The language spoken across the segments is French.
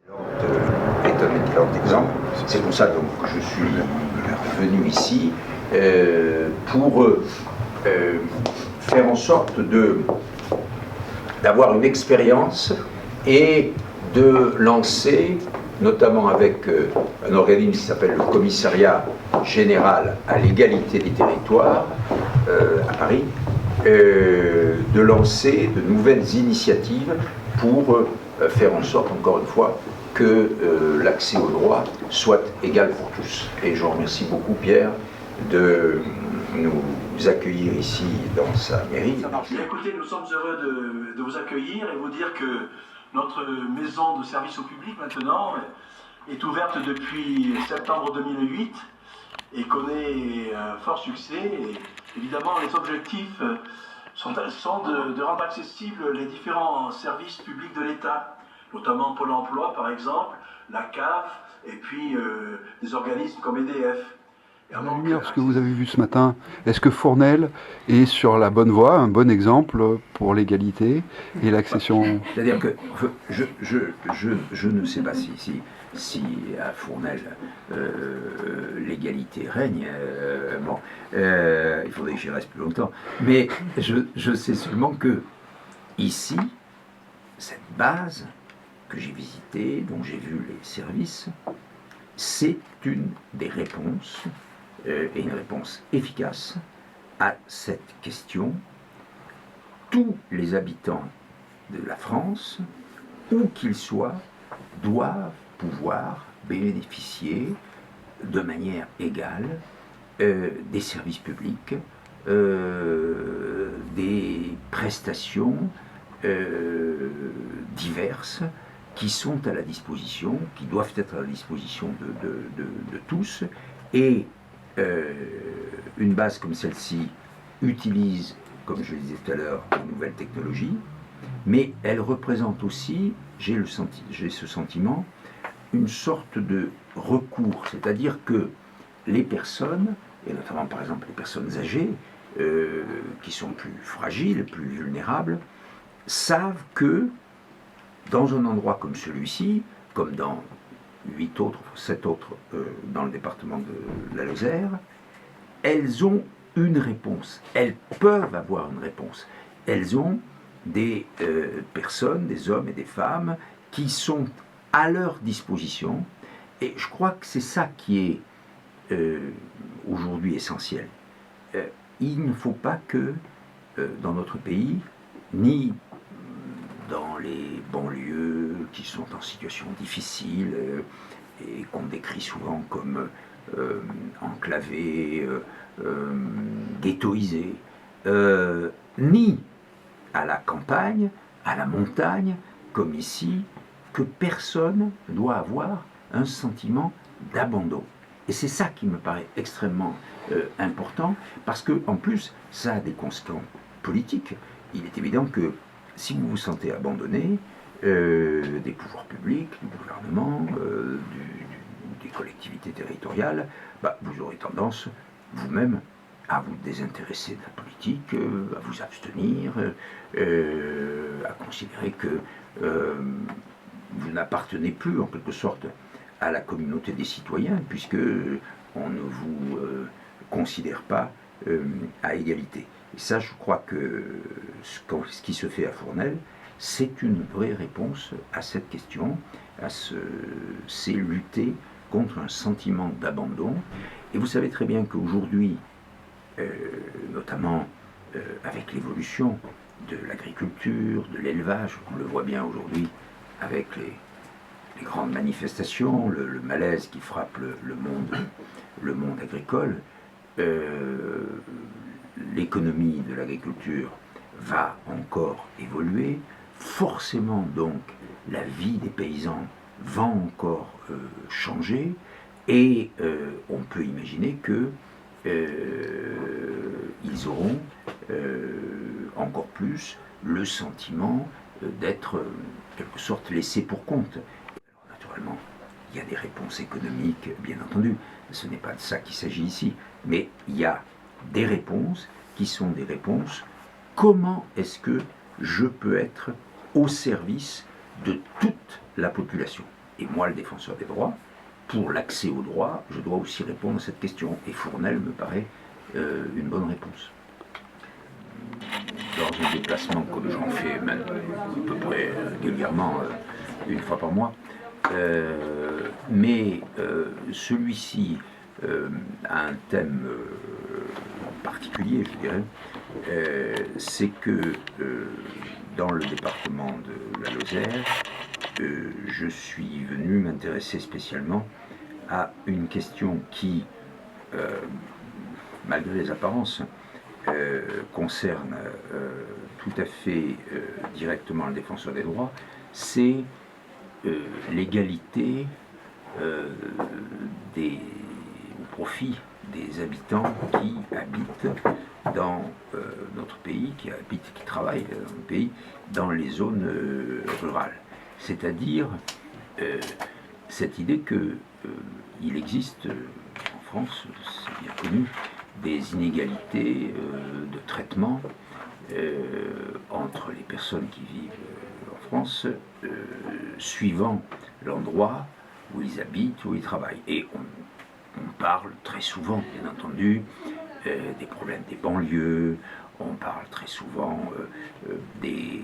Est un excellent exemple. C'est pour ça donc que je suis venu ici pour faire en sorte d'avoir une expérience et de lancer, notamment avec un organisme qui s'appelle le Commissariat général à l'égalité des territoires à Paris, de lancer de nouvelles initiatives pour faire en sorte, encore une fois, que l'accès au droit soit égal pour tous. Et je remercie beaucoup Pierre de nous accueillir ici dans sa mairie. Écoutez, nous sommes heureux de vous accueillir et vous dire que notre maison de service au public maintenant est ouverte depuis septembre 2008 et connaît un fort succès. Et évidemment, les objectifs sont de rendre accessibles les différents services publics de l'État, notamment Pôle emploi par exemple, la CAF et puis des organismes comme EDF. À la lumière de ce que vous avez vu ce matin, est-ce que Fournel est sur la bonne voie, un bon exemple pour l'égalité et l'accession? C'est-à-dire que je ne sais pas si à Fournel l'égalité règne. Il faudrait que j'y reste plus longtemps. Mais je sais seulement que ici, cette base que j'ai visitée, dont j'ai vu les services, c'est une des réponses, et une réponse efficace à cette question. Tous les habitants de la France, où qu'ils soient, doivent pouvoir bénéficier de manière égale des services publics, des prestations diverses qui sont à la disposition, qui doivent être à la disposition de tous. Et une base comme celle-ci utilise, comme je le disais tout à l'heure, les nouvelles technologies, mais elle représente aussi, j'ai ce sentiment, une sorte de recours, c'est-à-dire que les personnes, et notamment par exemple les personnes âgées, qui sont plus fragiles, plus vulnérables, savent que dans un endroit comme celui-ci, comme dans 7 autres dans le département de la Lozère, elles ont une réponse, elles peuvent avoir une réponse. Elles ont des personnes, des hommes et des femmes qui sont à leur disposition, et je crois que c'est ça qui est aujourd'hui essentiel. Il ne faut pas que dans notre pays, ni dans les banlieues qui sont en situation difficile et qu'on décrit souvent comme enclavées, ghettoisées, ni à la campagne, à la montagne, comme ici, que personne doit avoir un sentiment d'abandon. Et c'est ça qui me paraît extrêmement important, parce que en plus, ça a des conséquences politiques. Il est évident que si vous vous sentez abandonné des pouvoirs publics, du gouvernement, des collectivités territoriales, vous aurez tendance vous-même à vous désintéresser de la politique, à vous abstenir, à considérer que vous n'appartenez plus en quelque sorte à la communauté des citoyens, puisque on ne vous considère pas à égalité. Et ça, je crois que ce qui se fait à Fournel, c'est une vraie réponse à cette question, c'est lutter contre un sentiment d'abandon. Et vous savez très bien qu'aujourd'hui, notamment avec l'évolution de l'agriculture, de l'élevage, on le voit bien aujourd'hui avec les grandes manifestations, le malaise qui frappe le monde agricole, l'économie de l'agriculture va encore évoluer, forcément donc la vie des paysans va encore changer, et on peut imaginer que ils auront encore plus le sentiment d'être en quelque sorte laissés pour compte. Alors, naturellement, il y a des réponses économiques, bien entendu, ce n'est pas de ça qu'il s'agit ici, mais il y a des réponses qui sont des réponses. Comment est-ce que je peux être au service de toute la population? Et moi, le défenseur des droits, pour l'accès aux droits, je dois aussi répondre à cette question. Et Fournel me paraît une bonne réponse. Dans un déplacement comme j'en fais même à peu près régulièrement, une fois par mois, mais celui-ci a un thème particulier, je dirais, c'est que dans le département de la Lozère, je suis venu m'intéresser spécialement à une question qui, malgré les apparences, concerne tout à fait directement le défenseur des droits, c'est l'égalité au profit des habitants qui habitent dans notre pays, qui travaillent dans le pays, dans les zones rurales. C'est-à-dire cette idée qu'il existe en France, c'est bien connu, des inégalités de traitement entre les personnes qui vivent en France suivant l'endroit où ils habitent, où ils travaillent. Et on parle très souvent, bien entendu, des problèmes des banlieues, on parle très souvent des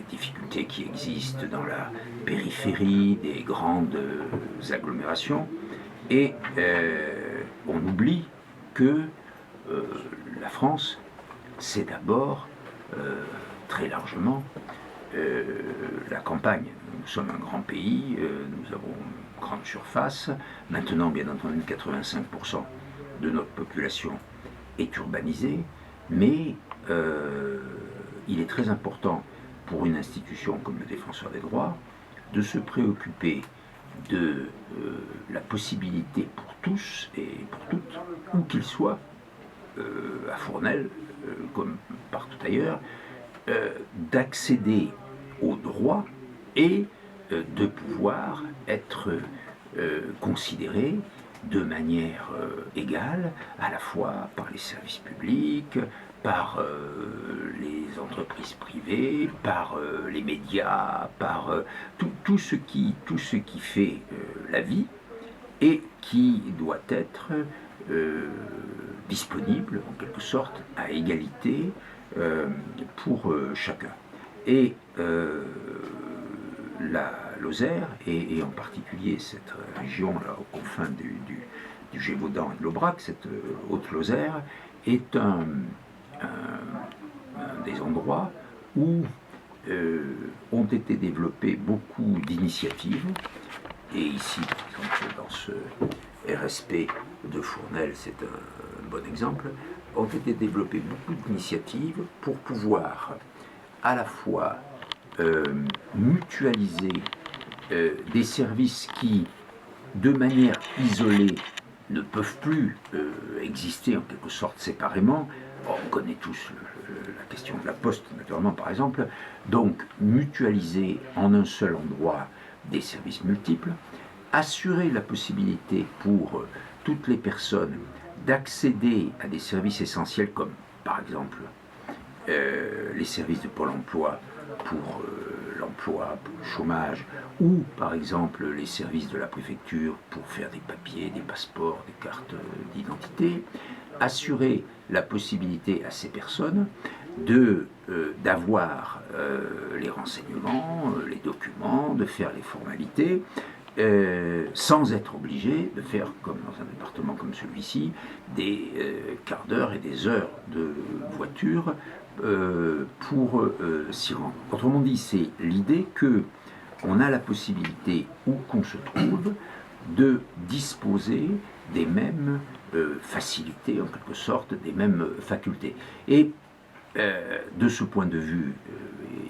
difficultés qui existent dans la périphérie des grandes agglomérations, et on oublie que la France, c'est d'abord très largement la campagne. Nous sommes un grand pays, nous avons une grande surface. Maintenant, bien entendu, 85% de notre population est urbanisée, mais il est très important pour une institution comme le Défenseur des droits de se préoccuper de la possibilité pour tous et pour toutes, où qu'ils soient, à Fournel, comme partout ailleurs, d'accéder aux droits et de pouvoir être considérés de manière égale, à la fois par les services publics, par les entreprises privées, par les médias, par tout ce qui fait la vie, et qui doit être disponible en quelque sorte à égalité pour chacun. Et la Lozère, et en particulier cette région là aux confins du Gévaudan et de l'Aubrac, cette Haute-Lozère, est un des endroits où ont été développées beaucoup d'initiatives. Et ici, par exemple, dans ce RSP de Fournel, c'est un bon exemple, ont été développées beaucoup d'initiatives pour pouvoir à la fois mutualiser des services qui, de manière isolée, ne peuvent plus exister en quelque sorte séparément. On connaît tous la question de la poste, naturellement, par exemple. Donc, mutualiser en un seul endroit des services multiples, assurer la possibilité pour toutes les personnes d'accéder à des services essentiels comme, par exemple, les services de Pôle emploi pour l'emploi, pour le chômage, ou par exemple les services de la préfecture pour faire des papiers, des passeports, des cartes d'identité, assurer la possibilité à ces personnes d'avoir les renseignements, les documents, de faire les formalités, sans être obligé de faire, comme dans un département comme celui-ci, des quarts d'heure et des heures de voiture pour s'y rendre. Autrement dit, c'est l'idée qu'on a la possibilité, où qu'on se trouve, de disposer des mêmes facilités, en quelque sorte, des mêmes facultés. Et de ce point de vue,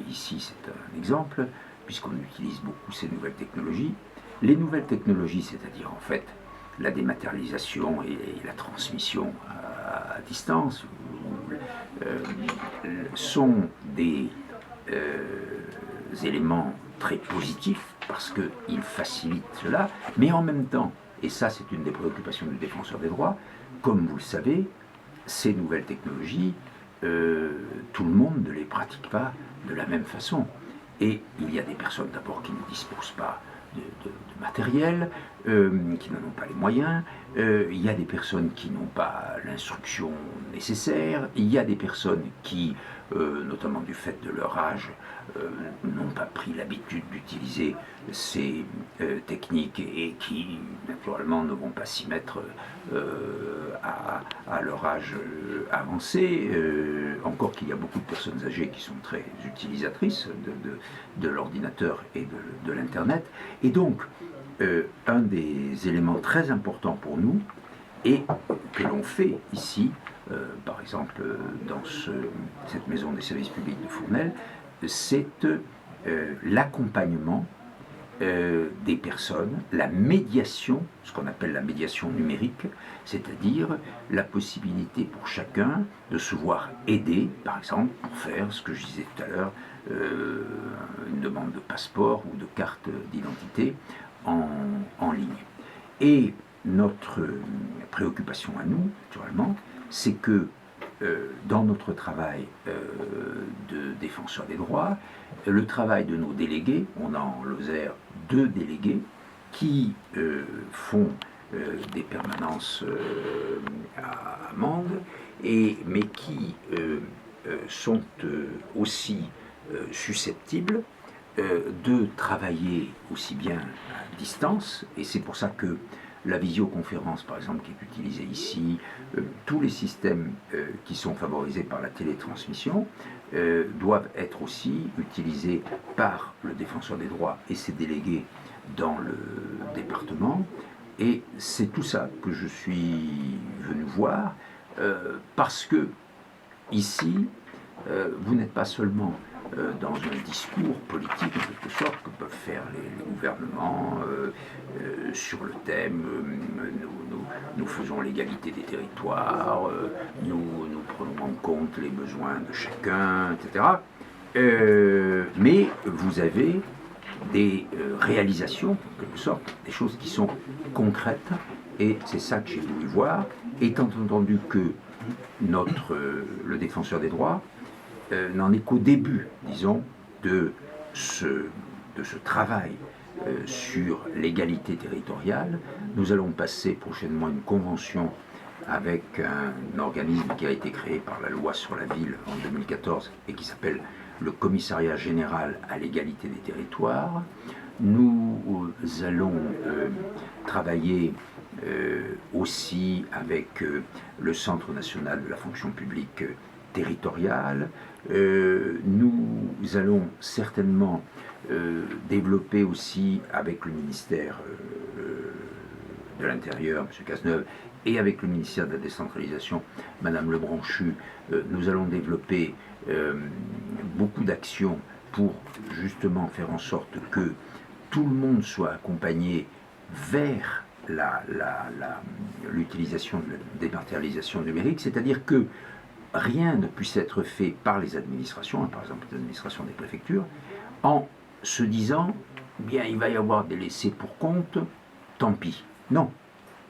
ici c'est un exemple, puisqu'on utilise beaucoup ces nouvelles technologies. Les nouvelles technologies, c'est-à-dire en fait la dématérialisation et la transmission à distance, sont des éléments très positifs parce qu'ils facilitent cela, mais en même temps, et ça c'est une des préoccupations du Défenseur des droits, comme vous le savez, ces nouvelles technologies, tout le monde ne les pratique pas de la même façon. Et il y a des personnes d'abord qui ne disposent pas de matériel, qui n'en ont pas les moyens, il y a des personnes qui n'ont pas l'instruction nécessaire, il y a des personnes qui, notamment du fait de leur âge, n'ont pas pris l'habitude d'utiliser ces techniques et qui, naturellement, ne vont pas s'y mettre à leur âge avancé, encore qu'il y a beaucoup de personnes âgées qui sont très utilisatrices de l'ordinateur et de l'Internet. Et donc, un des éléments très importants pour nous, et que l'on fait ici, par exemple dans cette maison des services publics de Fournel, c'est l'accompagnement des personnes, la médiation, ce qu'on appelle la médiation numérique, c'est-à-dire la possibilité pour chacun de se voir aider, par exemple, pour faire ce que je disais tout à l'heure, une demande de passeport ou de carte d'identité en ligne. Et notre préoccupation à nous, naturellement, c'est que dans notre travail de défenseur des droits, le travail de nos délégués, on a en Lozère 2 délégués qui font des permanences à Mende, mais qui sont aussi susceptibles de travailler aussi bien à distance, et c'est pour ça que la visioconférence, par exemple, qui est utilisée ici, tous les systèmes qui sont favorisés par la télétransmission doivent être aussi utilisés par le défenseur des droits et ses délégués dans le département. Et c'est tout ça que je suis venu voir, parce que ici, vous n'êtes pas seulement dans un discours politique, en quelque sorte, que peuvent faire les gouvernements sur le thème nous faisons l'égalité des territoires, nous prenons en compte les besoins de chacun, etc. Mais vous avez des réalisations, en quelque sorte, des choses qui sont concrètes, et c'est ça que j'ai voulu voir, étant entendu que le défenseur des droits n'en est qu'au début, disons, de ce travail sur l'égalité territoriale. Nous allons passer prochainement une convention avec un organisme qui a été créé par la loi sur la ville en 2014 et qui s'appelle le Commissariat général à l'égalité des territoires. Nous allons travailler aussi avec le Centre national de la fonction publique territoriale. Nous allons certainement développer aussi avec le ministère de l'Intérieur, M. Cazeneuve, et avec le ministère de la décentralisation, Mme Lebranchu, nous allons développer beaucoup d'actions pour justement faire en sorte que tout le monde soit accompagné vers l'utilisation de la dématérialisation numérique, c'est-à-dire que rien ne puisse être fait par les administrations, par exemple l'administration des préfectures, en se disant, bien, il va y avoir des laissés pour compte, tant pis. Non,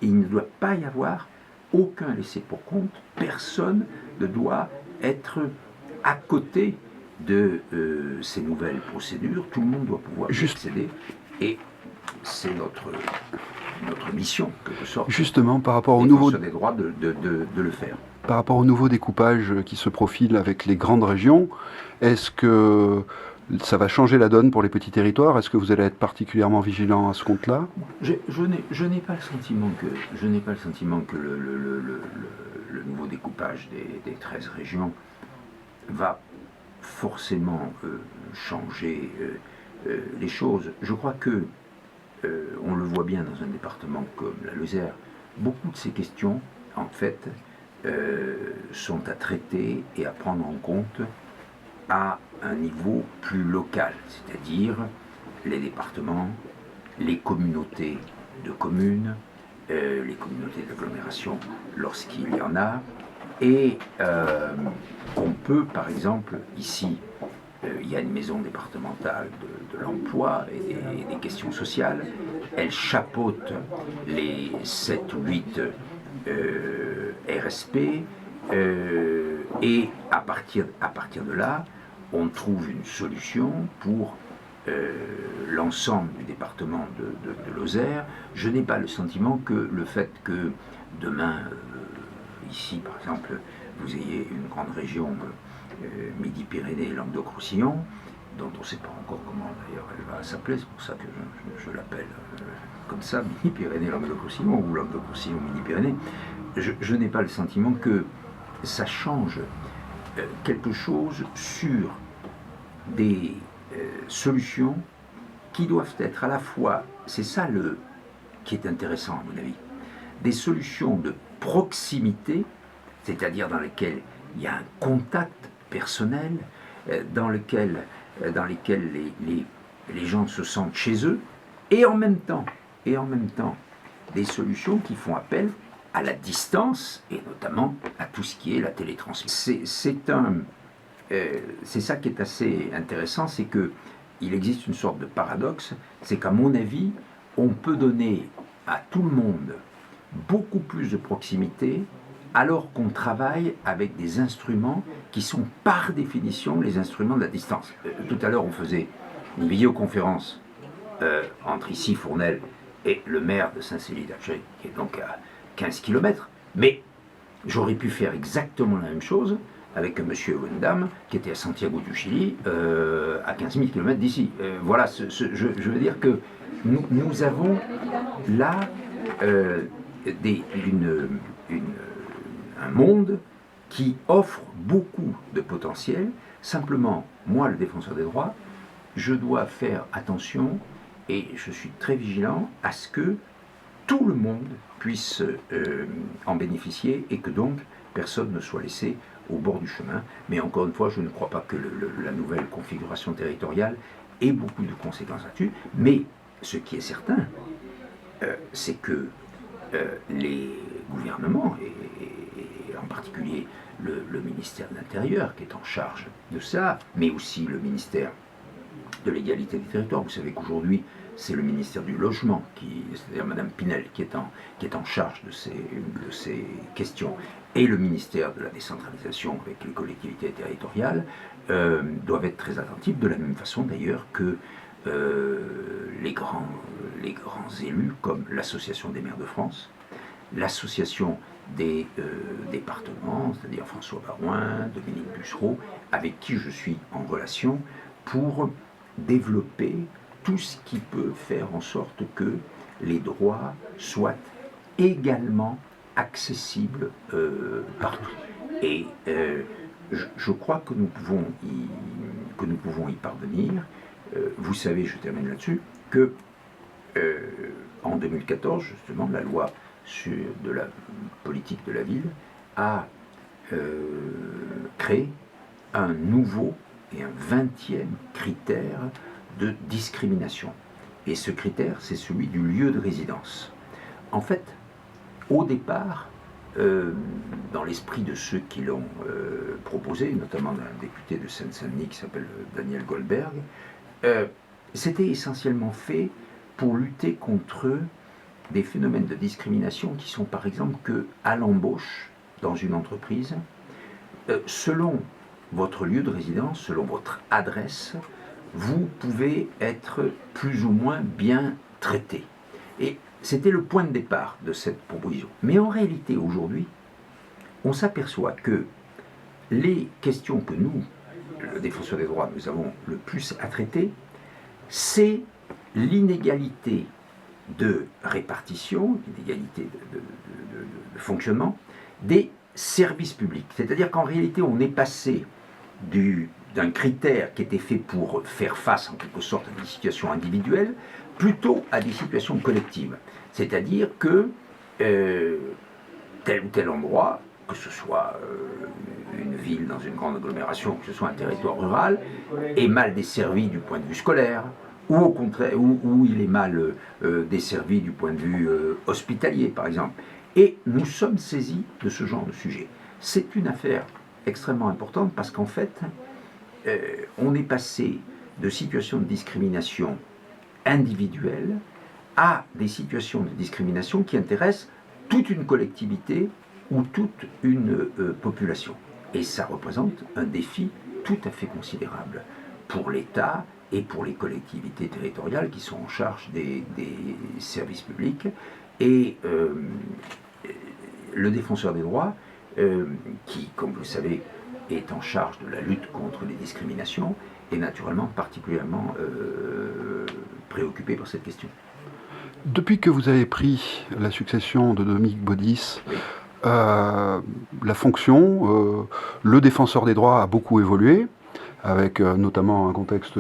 il ne doit pas y avoir aucun laissé pour compte, personne ne doit être à côté de ces nouvelles procédures, tout le monde doit pouvoir y accéder, et c'est notre mission, en quelque sorte. Justement, par rapport au nouveau des droits de le faire. Par rapport au nouveau découpage qui se profile avec les grandes régions, est-ce que ça va changer la donne pour les petits territoires? Est-ce que vous allez être particulièrement vigilant à ce compte-là? Je n'ai pas le sentiment que le nouveau découpage des 13 régions va forcément changer les choses. Je crois que on le voit bien dans un département comme la Lozère, beaucoup de ces questions, en fait, sont à traiter et à prendre en compte à un niveau plus local, c'est-à-dire les départements, les communautés de communes, les communautés d'agglomération lorsqu'il y en a, et on peut, par exemple, ici, il y a une maison départementale de l'emploi et des questions sociales, elle chapeaute les 7 ou 8 RSP, et à partir de là, on trouve une solution pour l'ensemble du département de Lozère, je n'ai pas le sentiment que le fait que demain, ici par exemple, vous ayez une grande région Midi-Pyrénées et Languedoc-Roussillon, dont on ne sait pas encore comment d'ailleurs elle va s'appeler, c'est pour ça que je l'appelle comme ça, Midi-Pyrénées, Languedoc-Roussillon, ou Languedoc-Roussillon, Midi-Pyrénées, je n'ai pas le sentiment que ça change quelque chose sur des solutions qui doivent être à la fois, c'est ça qui est intéressant à mon avis, des solutions de proximité, c'est-à-dire dans lesquelles il y a un contact personnel, dans lesquelles les gens se sentent chez eux, et en même temps, des solutions qui font appel à la distance, et notamment à tout ce qui est la télétransmission. C'est ça qui est assez intéressant, c'est qu'il existe une sorte de paradoxe, c'est qu'à mon avis, on peut donner à tout le monde beaucoup plus de proximité alors qu'on travaille avec des instruments qui sont par définition les instruments de la distance. Tout à l'heure, on faisait une vidéoconférence entre ici, Fournel, et le maire de Saint-Céline-d'Apcher, qui est donc à 15 km, mais j'aurais pu faire exactement la même chose avec un monsieur ou une dame qui était à Santiago du Chili, à 15 000 km d'ici. Voilà, je veux dire que nous avons là un monde qui offre beaucoup de potentiel. Simplement, moi, le défenseur des droits, je dois faire attention et je suis très vigilant à ce que tout le monde puisse en bénéficier et que donc personne ne soit laissé au bord du chemin. Mais encore une fois, je ne crois pas que la nouvelle configuration territoriale ait beaucoup de conséquences là-dessus. Mais ce qui est certain, c'est que les gouvernements, et en particulier le ministère de l'Intérieur qui est en charge de ça, mais aussi le ministère de l'égalité des territoires. Vous savez qu'aujourd'hui, c'est le ministère du Logement, c'est-à-dire Mme Pinel, qui est en charge de ces questions, et le ministère de la décentralisation avec les collectivités territoriales, doivent être très attentifs, de la même façon d'ailleurs que les grands élus, comme l'Association des maires de France, l'Association des départements, c'est-à-dire François Barouin, Dominique Bussereau, avec qui je suis en relation pour développer tout ce qui peut faire en sorte que les droits soient également accessibles partout. Et je crois que nous pouvons y parvenir. Vous savez, je termine là-dessus, que en 2014, justement, la loi de la politique de la ville a créé un nouveau et un 20e critère de discrimination. Et ce critère, c'est celui du lieu de résidence. En fait, au départ, dans l'esprit de ceux qui l'ont proposé, notamment un député de Seine-Saint-Denis qui s'appelle Daniel Goldberg, c'était essentiellement fait pour lutter contre des phénomènes de discrimination qui sont par exemple qu'à l'embauche dans une entreprise, selon votre lieu de résidence, selon votre adresse, vous pouvez être plus ou moins bien traité. Et c'était le point de départ de cette proposition. Mais en réalité, aujourd'hui, on s'aperçoit que les questions que nous, le défenseur des droits, nous avons le plus à traiter, c'est l'inégalité de répartition, l'inégalité de fonctionnement des services publics. C'est-à-dire qu'en réalité, on est passé d'un critère qui était fait pour faire face en quelque sorte à des situations individuelles, plutôt à des situations collectives. C'est-à-dire que tel ou tel endroit, que ce soit une ville dans une grande agglomération, que ce soit un territoire rural, est mal desservi du point de vue scolaire, ou au contraire, où il est mal desservi du point de vue hospitalier, par exemple. Et nous sommes saisis de ce genre de sujet. C'est une affaire extrêmement importante parce qu'en fait, on est passé de situations de discrimination individuelle à des situations de discrimination qui intéressent toute une collectivité ou toute une population. Et ça représente un défi tout à fait considérable pour l'État et pour les collectivités territoriales qui sont en charge des services publics. Et le défenseur des droits, qui, comme vous le savez, est en charge de la lutte contre les discriminations, est naturellement particulièrement préoccupé par cette question. Depuis que vous avez pris la succession de Dominique Baudis, Oui. la fonction, le défenseur des droits a beaucoup évolué, avec notamment un contexte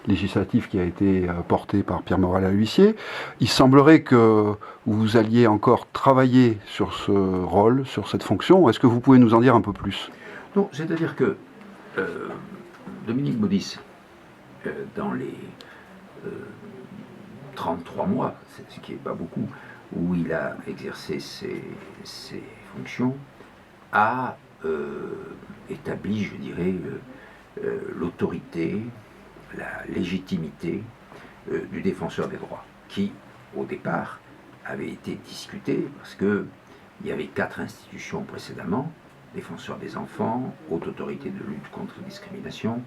législatif qui a été porté par Pierre Morel-A-L'Huissier. Il semblerait que vous alliez encore travailler sur ce rôle, sur cette fonction. Est-ce que vous pouvez nous en dire un peu plus? Non, c'est-à-dire que Dominique Baudis, dans les 33 mois, ce qui n'est pas beaucoup, où il a exercé ses fonctions, a établi, je dirais, l'autorité, la légitimité du défenseur des droits, qui, au départ, avait été discuté parce qu'il y avait 4 institutions précédemment: défenseur des enfants, haute autorité de lutte contre la discrimination,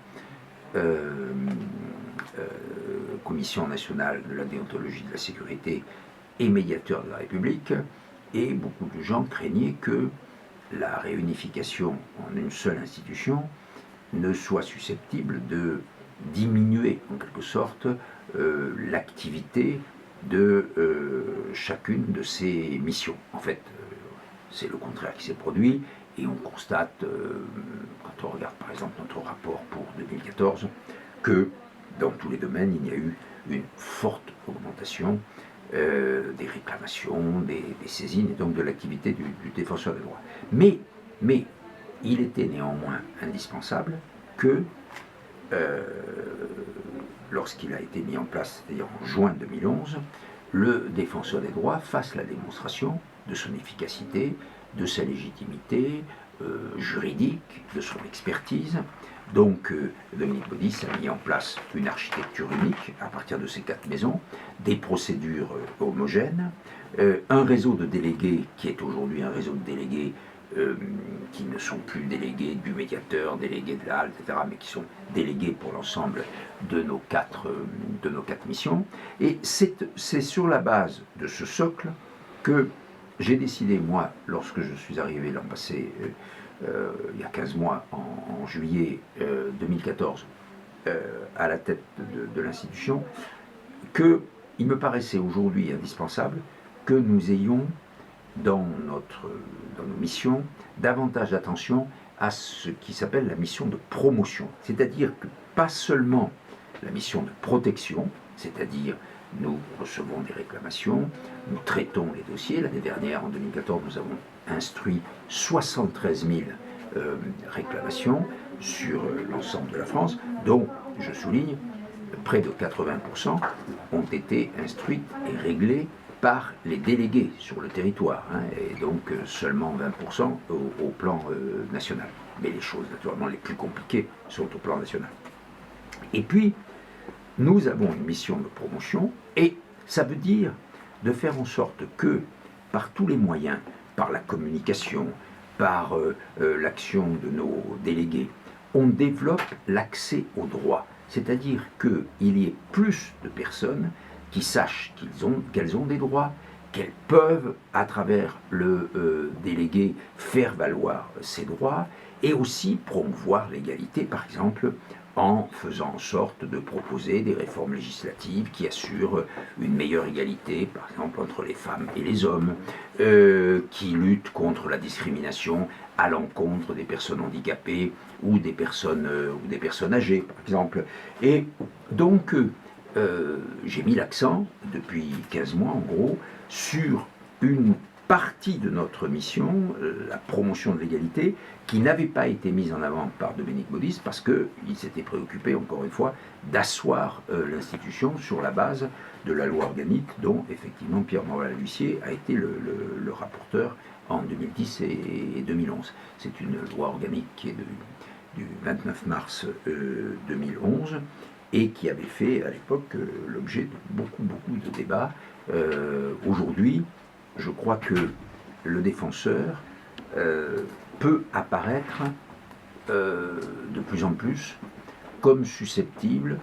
commission nationale de la déontologie de la sécurité et médiateur de la République, et beaucoup de gens craignaient que la réunification en une seule institution ne soit susceptible de diminuer en quelque sorte l'activité de chacune de ces missions. En fait, c'est le contraire qui s'est produit, et on constate, quand on regarde par exemple notre rapport pour 2014, que dans tous les domaines, il y a eu une forte augmentation des réclamations, des saisines, et donc de l'activité du défenseur des droits. Mais il était néanmoins indispensable que, lorsqu'il a été mis en place, c'est-à-dire en juin 2011, le défenseur des droits fasse la démonstration de son efficacité, de sa légitimité juridique, de son expertise. Donc Dominique Baudis a mis en place une architecture unique à partir de ces 4 maisons, des procédures homogènes, un réseau de délégués qui est aujourd'hui un réseau de délégués qui ne sont plus délégués du médiateur, délégués de la HAL, etc., mais qui sont délégués pour l'ensemble de nos 4 missions. Et c'est sur la base de ce socle que j'ai décidé, moi, lorsque je suis arrivé l'an passé, il y a 15 mois, en juillet 2014, à la tête de l'institution, qu'il me paraissait aujourd'hui indispensable que nous ayons dans nos missions davantage d'attention à ce qui s'appelle la mission de promotion. C'est-à-dire que pas seulement la mission de protection, c'est-à-dire nous recevons des réclamations, nous traitons les dossiers. L'année dernière, en 2014, nous avons instruit 73 000 réclamations sur l'ensemble de la France, dont, je souligne, près de 80% ont été instruites et réglées par les délégués sur le territoire, et donc seulement 20% au plan national. Mais les choses, naturellement, les plus compliquées sont au plan national. Et puis, nous avons une mission de promotion, et ça veut dire de faire en sorte que, par tous les moyens, par la communication, par l'action de nos délégués, on développe l'accès aux droits. C'est-à-dire qu'il y ait plus de personnes qui sachent qu'elles ont des droits, qu'elles peuvent, à travers le délégué, faire valoir ces droits, et aussi promouvoir l'égalité, par exemple, en faisant en sorte de proposer des réformes législatives qui assurent une meilleure égalité, par exemple, entre les femmes et les hommes, qui luttent contre la discrimination à l'encontre des personnes handicapées ou des personnes âgées, par exemple. Et donc, j'ai mis l'accent, depuis 15 mois en gros, sur une partie de notre mission, la promotion de l'égalité, qui n'avait pas été mise en avant par Dominique Baudis parce qu'il s'était préoccupé, encore une fois, d'asseoir l'institution sur la base de la loi organique dont, effectivement, Pierre Morel-A-L'Huissier a été le rapporteur en 2010 et 2011. C'est une loi organique qui est du 29 mars 2011 et qui avait fait à l'époque l'objet de beaucoup de débats. Aujourd'hui, je crois que le défenseur peut apparaître de plus en plus comme susceptible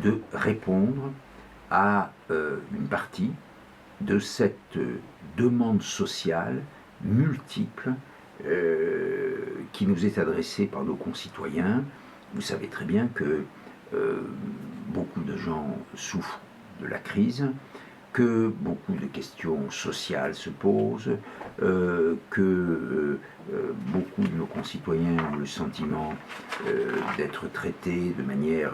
de répondre à une partie de cette demande sociale multiple qui nous est adressée par nos concitoyens. Vous savez très bien que beaucoup de gens souffrent de la crise, que beaucoup de questions sociales se posent, que beaucoup de nos concitoyens ont le sentiment d'être traités de manière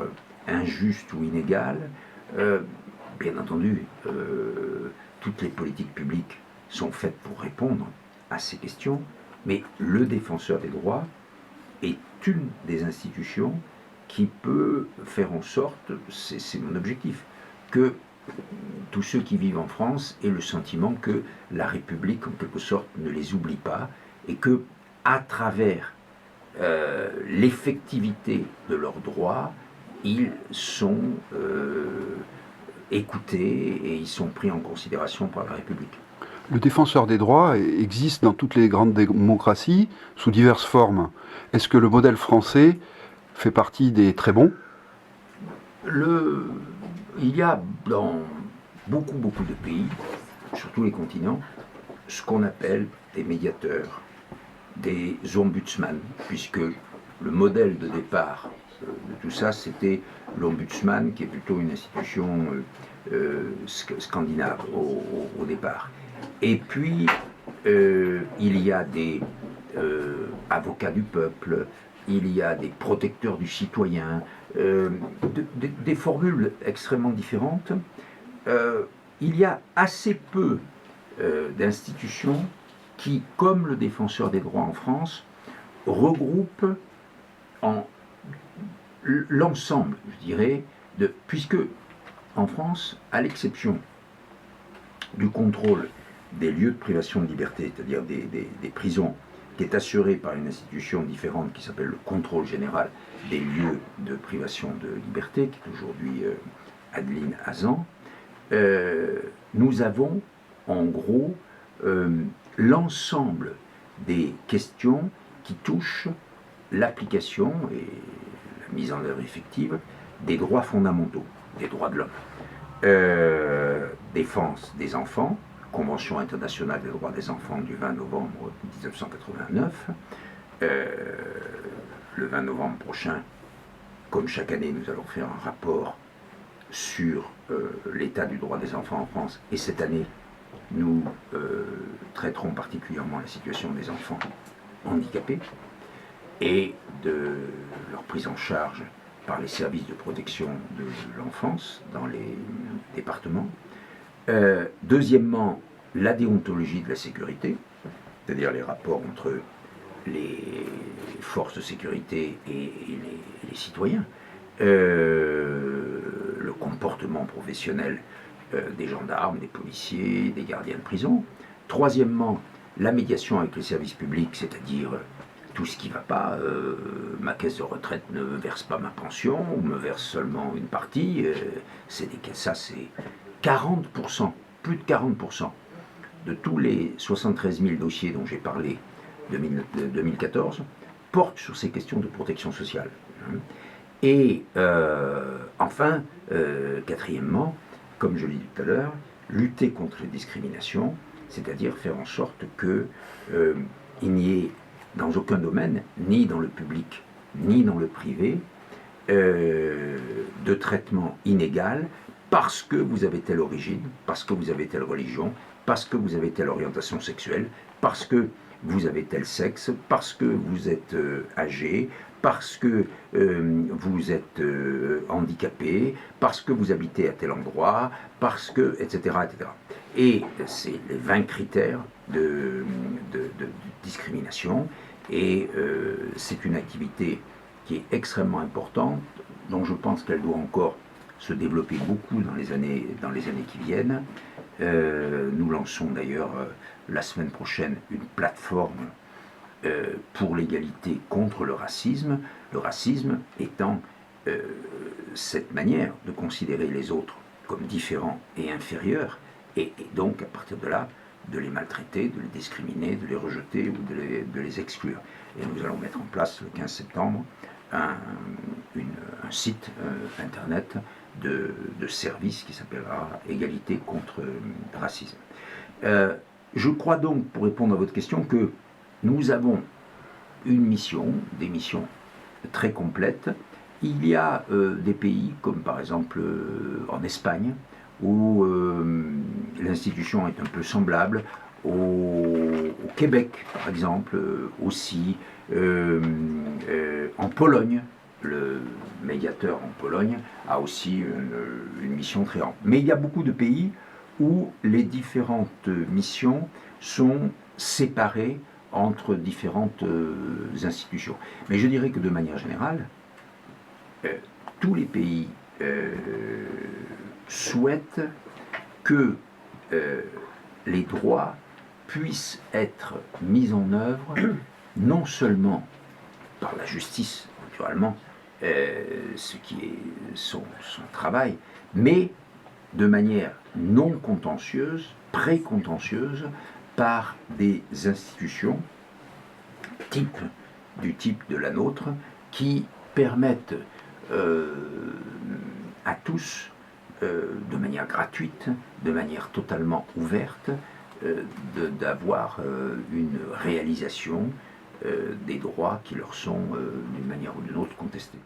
injuste ou inégale. Bien entendu, toutes les politiques publiques sont faites pour répondre à ces questions, mais le défenseur des droits est une des institutions qui peut faire en sorte, c'est mon objectif, que tous ceux qui vivent en France aient le sentiment que la République, en quelque sorte, ne les oublie pas, et que, à travers l'effectivité de leurs droits, ils sont écoutés et ils sont pris en considération par la République. Le défenseur des droits existe dans toutes les grandes démocraties, sous diverses formes. Est-ce que le modèle français fait partie des très bons ? Il y a dans beaucoup de pays, sur tous les continents, ce qu'on appelle des médiateurs, des ombudsman, puisque le modèle de départ de tout ça, c'était l'ombudsman, qui est plutôt une institution scandinave au départ. Et puis, il y a des avocats du peuple, il y a des protecteurs du citoyen, des formules extrêmement différentes. Il y a assez peu d'institutions qui, comme le défenseur des droits en France, regroupent l'ensemble, je dirais, puisque en France, à l'exception du contrôle des lieux de privation de liberté, c'est-à-dire des prisons, qui est assuré par une institution différente qui s'appelle le contrôle général des lieux de privation de liberté, qui est aujourd'hui Adeline Hazan, nous avons en gros l'ensemble des questions qui touchent l'application et la mise en œuvre effective des droits fondamentaux, des droits de l'homme. Défense des enfants, Convention internationale des droits des enfants du 20 novembre 1989. Le 20 novembre prochain, comme chaque année, nous allons faire un rapport sur l'état du droit des enfants en France. Et cette année, nous traiterons particulièrement la situation des enfants handicapés et de leur prise en charge par les services de protection de l'enfance dans les départements. Deuxièmement, la déontologie de la sécurité, c'est-à-dire les rapports entre les forces de sécurité et les citoyens, le comportement professionnel des gendarmes, des policiers, des gardiens de prison. Troisièmement, la médiation avec les services publics, c'est-à-dire tout ce qui ne va pas, ma caisse de retraite ne me verse pas ma pension, ou me verse seulement une partie, ça c'est 40%, plus de 40% de tous les 73 000 dossiers dont j'ai parlé de 2014 portent sur ces questions de protection sociale. Et enfin, quatrièmement, comme je l'ai dit tout à l'heure, lutter contre les discriminations, c'est-à-dire faire en sorte qu'il n'y ait dans aucun domaine, ni dans le public, ni dans le privé, de traitement inégal parce que vous avez telle origine, parce que vous avez telle religion, parce que vous avez telle orientation sexuelle, parce que vous avez tel sexe, parce que vous êtes âgé, parce que vous êtes handicapé, parce que vous habitez à tel endroit, parce que, etc. etc. Et c'est les 20 critères de discrimination, et c'est une activité qui est extrêmement importante, dont je pense qu'elle doit encore se développer beaucoup dans les années qui viennent. Nous lançons d'ailleurs la semaine prochaine une plateforme pour l'égalité contre le racisme étant cette manière de considérer les autres comme différents et inférieurs, et donc à partir de là, de les maltraiter, de les discriminer, de les rejeter ou de les exclure. Et nous allons mettre en place le 15 septembre un site internet de service qui s'appellera Égalité contre racisme. Je crois donc, pour répondre à votre question, que nous avons une mission, des missions très complètes. Il y a des pays comme par exemple en Espagne où l'institution est un peu semblable, au Québec par exemple aussi, en Pologne, le médiateur en Pologne a aussi une mission très ample. Mais il y a beaucoup de pays où les différentes missions sont séparées entre différentes institutions. Mais je dirais que de manière générale, tous les pays souhaitent que les droits puissent être mis en œuvre non seulement par la justice, naturellement, ce qui est son travail, mais de manière non contentieuse, pré-contentieuse, par des institutions du type de la nôtre, qui permettent à tous, de manière gratuite, de manière totalement ouverte, d'avoir une réalisation des droits qui leur sont d'une manière ou d'une autre contestés.